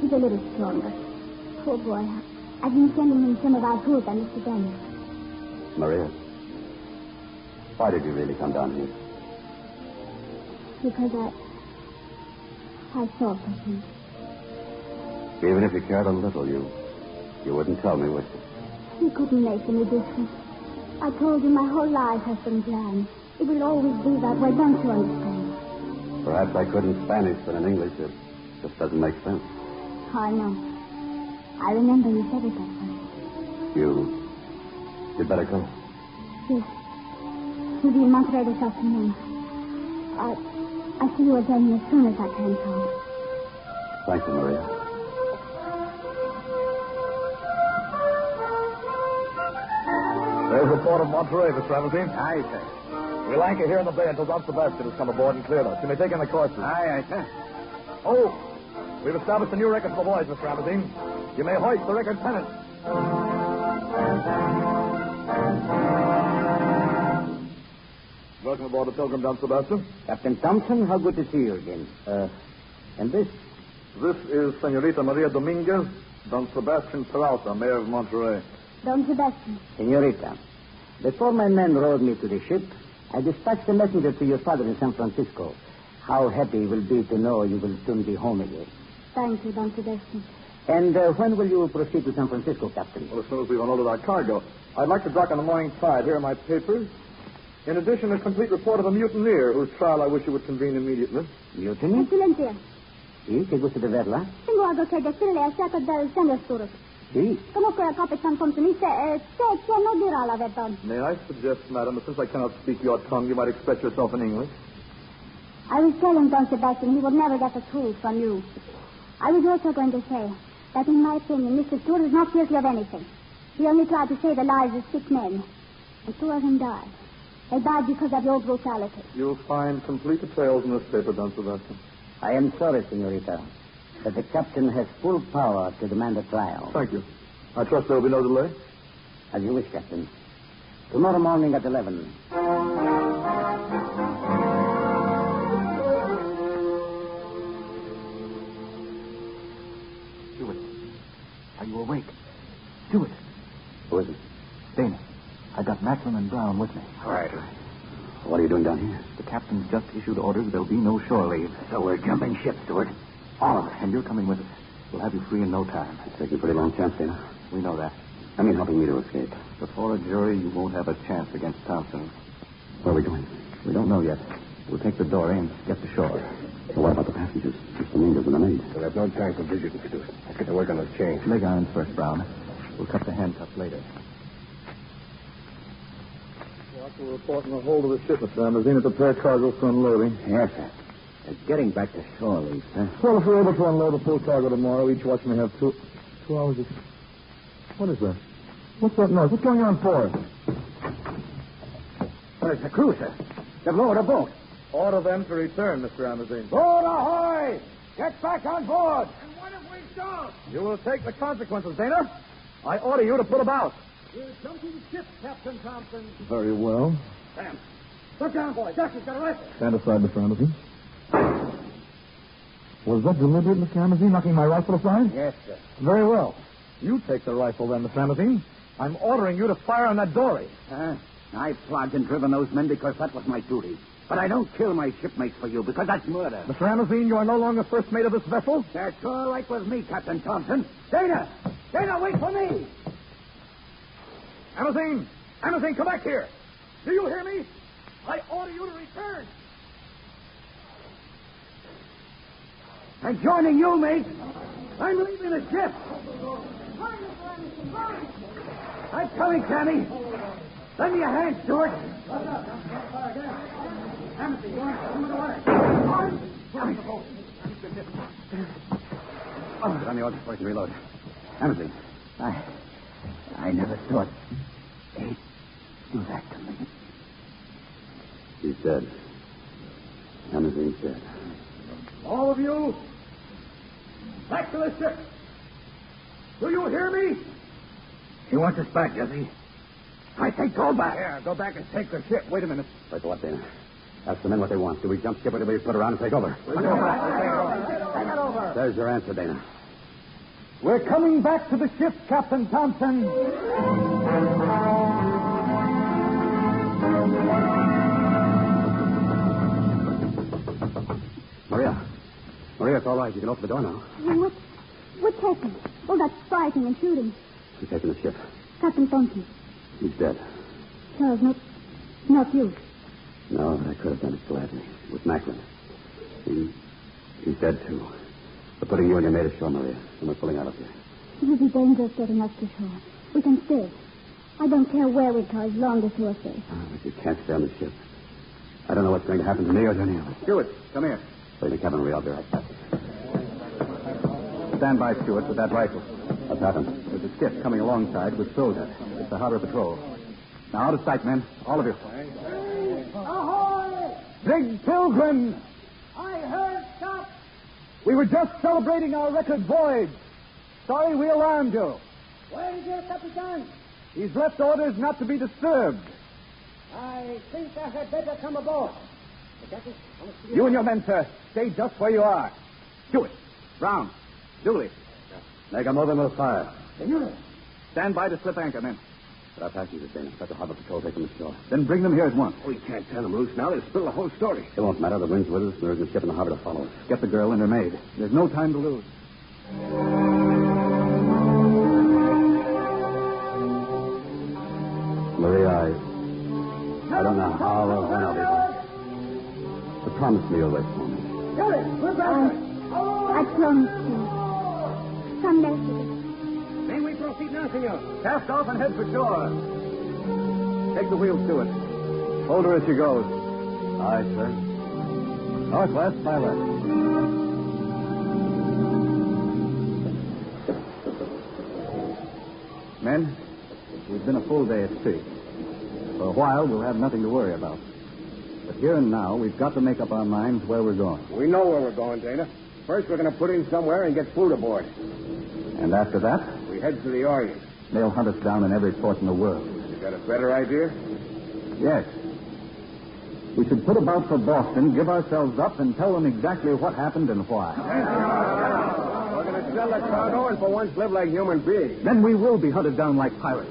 He's a little stronger. Poor boy. I've been sending him some of our food by Mr. Dennis. Maria, why did you really come down here? Because I saw something. Even if you cared a little, you wouldn't tell me, would you? He couldn't make any difference. I told you my whole life has been planned. It will always be that way, don't you understand? Perhaps I couldn't Spanish, but in English it just doesn't make sense. I know. I remember you said it that way. You'd better go. Yes. We'll be in Monterey this afternoon. I'll see you again as soon as I can, Tom. Thank you, Maria. There's a port of Monterey, Mr. Ramsey. Aye, sir. We'll anchor here in the bay until Don Sebastian has come aboard and cleared us. You may take in the courses. Aye, sir. Oh, we've established a new record for the voyage, Mr. Ramsey. You may hoist the record pennant. Welcome aboard the Pilgrim, Don Sebastian. Captain Thompson, how good to see you again. And this? This is Senorita Maria Dominguez, Don Sebastian Peralta, Mayor of Monterey. Don Sebastian. Senorita, before my men rowed me to the ship, I dispatched a messenger to your father in San Francisco. How happy he will be to know you will soon be home again. Thank you, Don Sebastian. And when will you proceed to San Francisco, Captain? Well, as soon as we've unloaded our cargo. I'd like to dock on the morning tide. Here are my papers. In addition, a complete report of a mutineer whose trial I wish you would convene immediately. Mutiny? Excellentia. Sí, qué gusto de verla. Tengo algo que decirle acerca del señor Stewart. Sí. Como que Captain Thompson dice, que no dirá la verdad. May I suggest, madam, that since I cannot speak your tongue, you might express yourself in English? I was telling Don Sebastian he would never get the truth from you. I was also going to say that, in my opinion, Mr. Stewart is not guilty of anything. He only tried to save the lives of 6 men, and 2 of them died. They died because of your brutality. You'll find complete details in this paper, Don Sebastian. I am sorry, Senorita, but the captain has full power to demand a trial. Thank you. I trust there will be no delay. As you wish, Captain. Tomorrow morning at 11. Stewart, are you awake? Stewart. Who is it? Dana. I got Macklin and Brown with me. All right. What are you doing down here? The captain's just issued orders there'll be no shore leave. So we're jumping ship, Stewart. All of it. And you're coming with us. We'll have you free in no time. It's taking a pretty long chance, Dana. We know that. I mean, helping me to escape. Before a jury, you won't have a chance against Thompson. Where are we going? We don't know yet. We'll take the dory and get to shore. So what about the passengers? Mr. Dominguez and the maid? We'll have no time for visiting, Stewart. Let's get to work on those chains. Leg irons first, Brown. We'll cut the handcuffs later. Watch the report in the hold of the ship, Mr. Ramazine, to prepare cargo for unloading. Yes, sir. Getting back to shore leave, sir. Well, if we're able to unload the full cargo tomorrow, each watch may have 2 hours of... What is that? What's that noise? What's going on forward? Well, it's the crew, sir. They've lowered a boat. Order them to return, Mr. Ramazine. Board ahoy! Get back on board! And what if we don't? You will take the consequences, Dana. I order you to put about. We're jumping ship, Captain Thompson. Very well. Sam, look down, boy. Dustin's got a rifle. Stand aside, Mr. Ramazine. Was that deliberate, Mr. Ramazine, knocking my rifle aside? Yes, sir. Very well. You take the rifle then, Mr. Ramazine. I'm ordering you to fire on that dory. I flogged and driven those men because that was my duty. But I don't kill my shipmates for you because that's murder. Mr. Ramazine, you are no longer first mate of this vessel? That's all right with me, Captain Thompson. Dana! Dana, wait for me! Ramazine! Ramazine, come back here! Do you hear me? I order you to return! I'm joining you, mate. I'm leaving the ship. I'm coming, Sammy. Lend me a hand, Stewart. Get on the orders before you reload. Hammersley. I never thought he'd do that to me. He's dead. Hammersley's dead. All of you, Back to the ship. Do you hear me? He wants us back, Jesse. I say go back. Yeah, go back and take the ship. Wait a minute. Wait, what, Dana? Ask the men what they want. Do we jump ship or do we put around and take over? We'll go back. Take it over. There's your answer, Dana. We're coming back to the ship, Captain Thompson. Maria, it's all right. You can open the door now. What's happened? All that fighting and shooting. We're taking the ship. Captain Thompson. He's dead. Charles, not you. No, but I could have done it gladly. With Macklin. He's dead, too. We're putting you and your mate ashore, Maria, and we're pulling out of here. It would be dangerous getting us to shore. We can stay. I don't care where we go as long as you're safe. Oh, but you can't stay on the ship. I don't know what's going to happen to me or to any of us. Stewart, come here. Wait in the cabin, Maria. I'll be right back. Stand by, Stewart, with that rifle. What's happened? There's a skiff coming alongside with soldiers. It's the harbor patrol. Now, out of sight, men. All of you. Ahoy! Big Pilgrim! I heard stop. We were just celebrating our record voyage. Sorry we alarmed you. Where is your Capitan? He's left orders not to be disturbed. I think I had better come aboard. You and your men, sir, stay just where you are. Stewart, Brown, Dooley. Make a move and we'll fire. Stand by to slip anchor, men. But our passengers, Dana. Let the harbor patrol take them ashore. Then bring them here at once. We can't turn them loose now. They'll spill the whole story. It won't matter. The wind's with us. There isn't a ship in the harbor to follow us. Get the girl and her maid. There's no time to lose. Maria, I don't know how or when I'll be back. But promise me you'll wait for me. I promise you. Come back to us. Then we proceed now, senor. Cast off and head for shore. Take the wheel, Stewart. Hold her as she goes. Aye, sir. Northwest by west. Men, we've been a full day at sea. For a while, we'll have nothing to worry about. But here and now, we've got to make up our minds where we're going. We know where we're going, Dana. First, we're going to put in somewhere and get food aboard. And after that, We head for the Orient. they'll hunt us down in every port in the world. You got a better idea? Yes. We should put about for Boston, give ourselves up, and tell them exactly what happened and why. We're going to sell the cargo and for once live like human beings. Then we will be hunted down like pirates.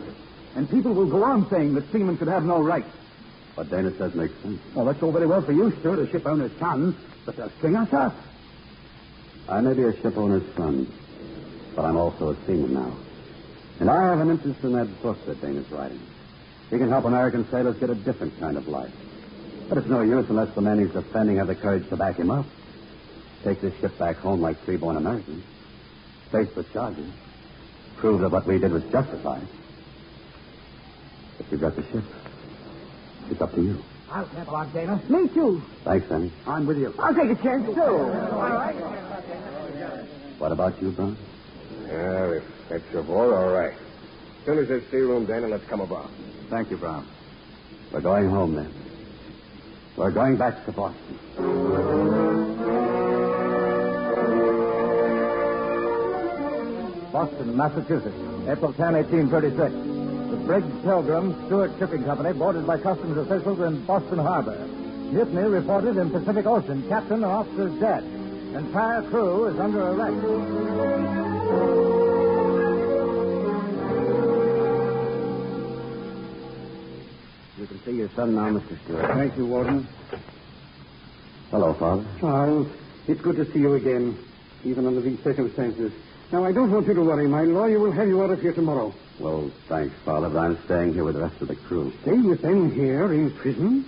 And people will go on saying that seamen should have no rights. What Dana says makes sense. Well, that's all very well for you, Stewart, a ship owner's son, but they'll string us up. I may be a ship owner's son, but I'm also a seaman now. And I have an interest in that book that Dana's writing. He can help American sailors get a different kind of life. But it's no use unless the men he's defending have the courage to back him up. Take this ship back home like free-born Americans. Face the charges. Prove that what we did was justified. If you've got the ship, it's up to you. I'll step on, Dana. Me too. Thanks, Sammy. I'm with you. I'll take a chance, too. What about you, Brown? Well, if that's your board, all right. As soon as there's sea room, Dana, let's come aboard. Thank you, Brown. We're going home, then. We're going back to Boston. Boston, Massachusetts, April 10, 1836. The brig Pilgrim, Stewart Shipping Company, boarded by customs officials in Boston Harbor. Mutiny reported in Pacific Ocean. Captain and officers dead. Entire crew is under arrest. You can see your son now, Mr. Stewart. Thank you, Warden. Hello, Father. Charles, it's good to see you again, even under these circumstances. Now, I don't want you to worry. My lawyer will have you out of here tomorrow. Well, thanks, Father, but I'm staying here with the rest of the crew. Stay with them here in prison?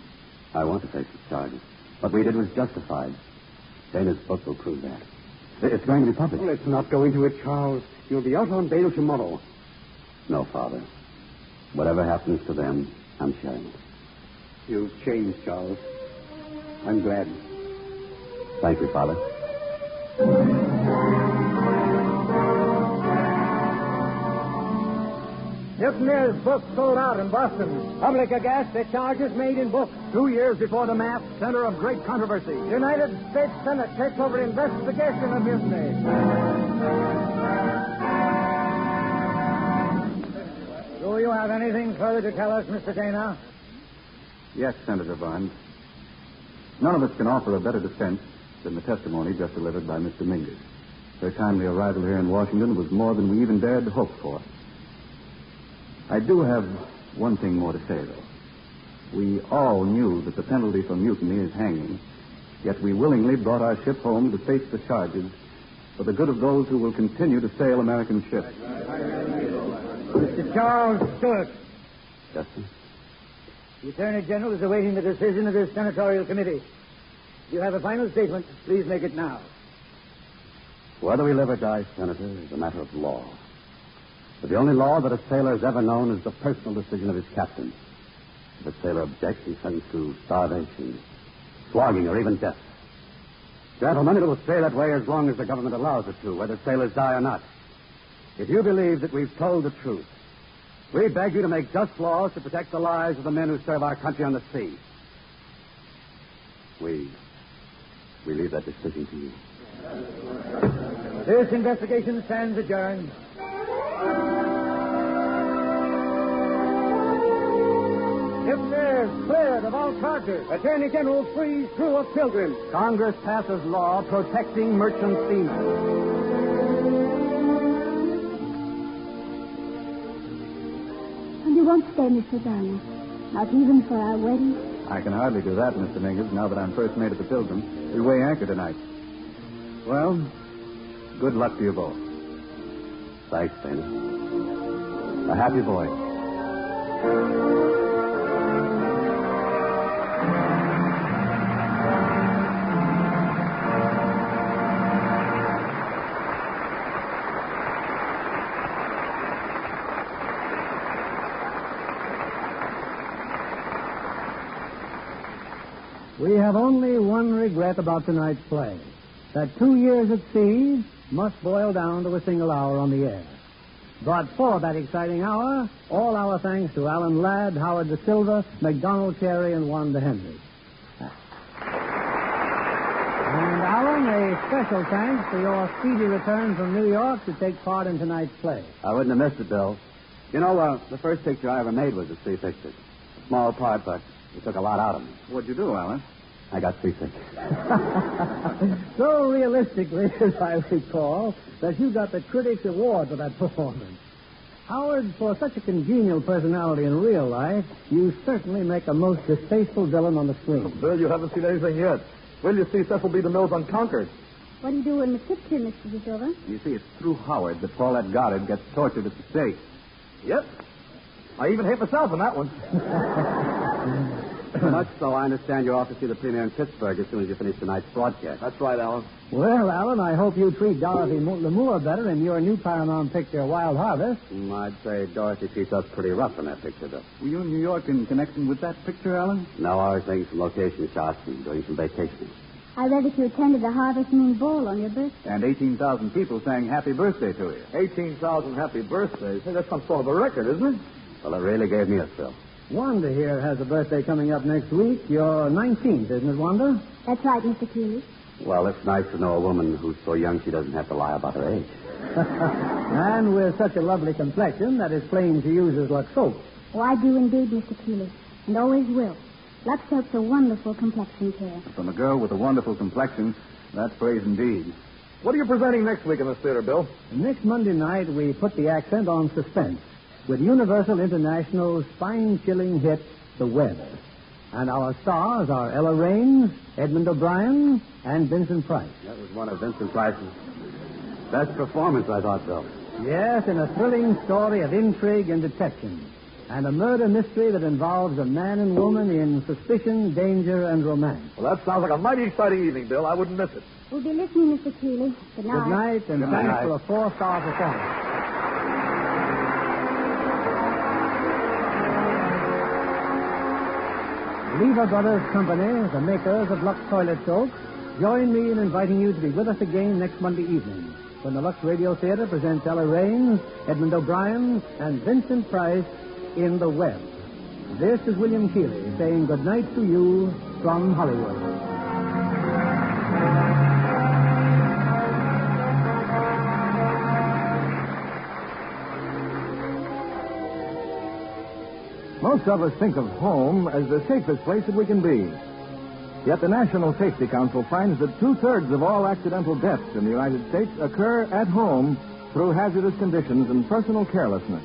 I want to face the charges. What we did was justified. Dana's book will prove that. It's going to be published. Well, let's not go into it, Charles. You'll be out on bail tomorrow. No, Father. Whatever happens to them, I'm sharing it. You've changed, Charles. I'm glad. Thank you, Father. Mutineers' book sold out in Boston. Public aghast at charges made in book. 2 years before the Mast, center of great controversy. United States Senate takes over investigation of mutiny. Do you have anything further to tell us, Mr. Dana? Yes, Senator Barnes. None of us can offer a better defense than the testimony just delivered by Miss Dominguez. Her timely arrival here in Washington was more than we even dared to hope for. I do have one thing more to say, though. We all knew that the penalty for mutiny is hanging, yet we willingly brought our ship home to face the charges for the good of those who will continue to sail American ships. Mr. Charles Stewart. Justin? The Attorney General is awaiting the decision of this senatorial committee. If you have a final statement, please make it now. Whether we live or die, Senator, is a matter of law. But the only law that a sailor has ever known is the personal decision of his captain. If a sailor objects, he's sentenced to starvation, flogging, or even death. Gentlemen, it will stay that way as long as the government allows it to, whether sailors die or not. If you believe that we've told the truth, we beg you to make just laws to protect the lives of the men who serve our country on the sea. We leave that decision to you. This investigation stands adjourned. Mutineers cleared of all charges. Attorney General frees crew of Pilgrim. Congress passes law protecting merchant seamen. And you won't stay, Mr. Dana. Not even for our wedding. I can hardly do that, Mr. Mingus, now that I'm first mate of the Pilgrim. We weigh anchor tonight. Well, good luck to you both. Thanks, Dana. A happy voyage. We have only one regret about tonight's play. That 2 years at sea must boil down to a single hour on the air. But for that exciting hour, all our thanks to Alan Ladd, Howard de Silva, McDonald Carey, and Wanda Hendrix. And Alan, a special thanks for your speedy return from New York to take part in tonight's play. I wouldn't have missed it, Bill. You know, the first picture I ever made was a sea picture. A small part, but it took a lot out of me. What'd you do, Alan? I got seasick. So realistically, as I recall, that you got the Critics' Award for that performance. Howard, for such a congenial personality in real life, you certainly make a most distasteful villain on the screen. Bill, you haven't seen anything yet. Will you see Cecil B. DeMille's Unconquered? What do you do in the picture, Mr. De Silva? You see, it's through Howard that Paulette Goddard gets tortured at the stake. Yep. I even hate myself in that one. So much so, I understand you're off to see the premiere in Pittsburgh as soon as you finish tonight's broadcast. That's right, Alan. Well, Alan, I hope you treat Dorothy Lamour better in your new Paramount picture, Wild Harvest. I'd say Dorothy treats us pretty rough in that picture, though. Were you in New York in connection with that picture, Alan? No, I was taking some location shots and doing some vacationing. I read that you attended the Harvest Moon Ball on your birthday. And 18,000 people sang happy birthday to you. 18,000 happy birthdays. Hey, that's some sort of a record, isn't it? Well, it really gave me a thrill. Wanda here has a birthday coming up next week. You're 19th, isn't it, Wanda? That's right, Mr. Keeley. Well, it's nice to know a woman who's so young she doesn't have to lie about her age. And with such a lovely complexion that it's plain she uses Lux soap. Oh, I do indeed, Mr. Keeley, and always will. Lux soap's a wonderful complexion care. From a girl with a wonderful complexion, that's praise indeed. What are you presenting next week in this theater, Bill? Next Monday night, we put the accent on suspense with Universal International's spine-chilling hit, The Weather. And our stars are Ella Raines, Edmund O'Brien, and Vincent Price. That was one of Vincent Price's best performances, I thought, Bill. Yes, in a thrilling story of intrigue and detection, and a murder mystery that involves a man and woman in suspicion, danger, and romance. Well, that sounds like a mighty exciting evening, Bill. I wouldn't miss it. We'll be listening, Mr. Keeley. Good night. Good night, and thanks for a 4-star performance. Lever Brothers Company, the makers of Lux Toilet Soap, join me in inviting you to be with us again next Monday evening. when the Lux Radio Theater presents Ella Raines, Edmund O'Brien, and Vincent Price in The Web. This is William Keighley saying good night to you from Hollywood. Most of us think of home as the safest place that we can be. Yet the National Safety Council finds that 2/3 of all accidental deaths in the United States occur at home through hazardous conditions and personal carelessness.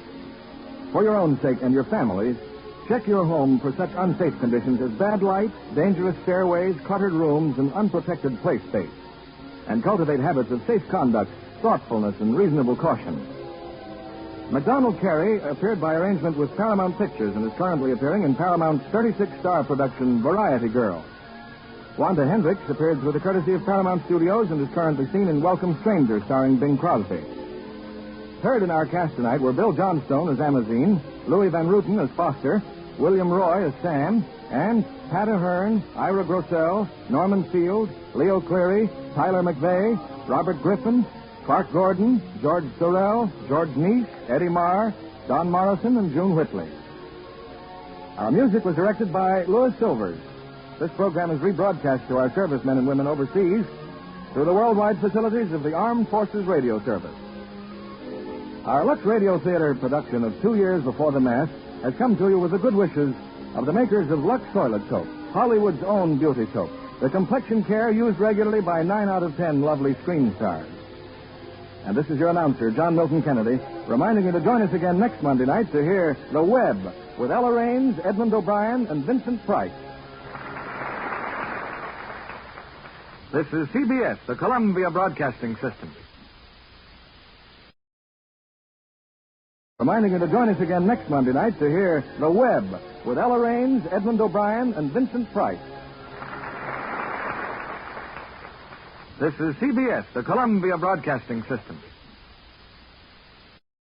For your own sake and your family's, check your home for such unsafe conditions as bad light, dangerous stairways, cluttered rooms, and unprotected play space. And cultivate habits of safe conduct, thoughtfulness, and reasonable caution. McDonald Carey appeared by arrangement with Paramount Pictures and is currently appearing in Paramount's 36-star production Variety Girl. Wanda Hendrix appeared through the courtesy of Paramount Studios and is currently seen in Welcome Stranger, starring Bing Crosby. Heard in our cast tonight were Bill Johnstone as Amazine, Louis Van Ruten as Foster, William Roy as Sam, and Pat Ahern, Ira Grossell, Norman Field, Leo Cleary, Tyler McVeigh, Robert Griffin, Clark Gordon, George Sorrell, George Neese, Eddie Marr, Don Morrison, and June Whitley. Our music was directed by Louis Silvers. This program is rebroadcast to our servicemen and women overseas through the worldwide facilities of the Armed Forces Radio Service. Our Lux Radio Theater production of 2 Years Before the Mast has come to you with the good wishes of the makers of Lux Toilet Soap, Hollywood's own beauty soap, the complexion care used regularly by 9 out of 10 lovely screen stars. And this is your announcer, John Milton Kennedy, reminding you to join us again next Monday night to hear The Web with Ella Raines, Edmund O'Brien, and Vincent Price. This is CBS, the Columbia Broadcasting System. Reminding you to join us again next Monday night to hear The Web with Ella Raines, Edmund O'Brien, and Vincent Price. This is CBS, the Columbia Broadcasting System.